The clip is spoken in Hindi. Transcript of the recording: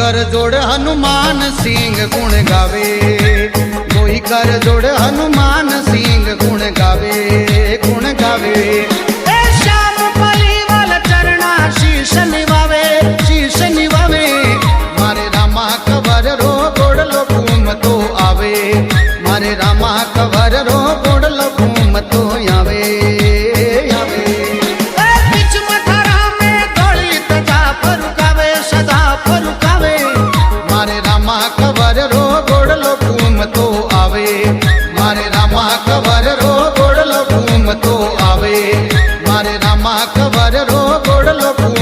कर जोड़ हनुमान सिंह गुण गावे, कोई कर जोड़ हनुमान सिंह गुण गावे, गुण गावे। ए श्याम पलीवाल चरणा शीश निवावे, शीश निवावे। मारे रामा कवर रो गोड़लो घूम तो आवे, मारे रामा कवर रो गोड़लो घूम तो आवे, आवे। बीच मथारा में दौड़ी तजा फरुकावे, सदा फरुकावे। मारे रामा कवर रो गोड़लो घूम तो आवे, मारे रामा कवर रो गोड़लो घूम तो आवे, मारे रामा कवर रो गोड़लो घूम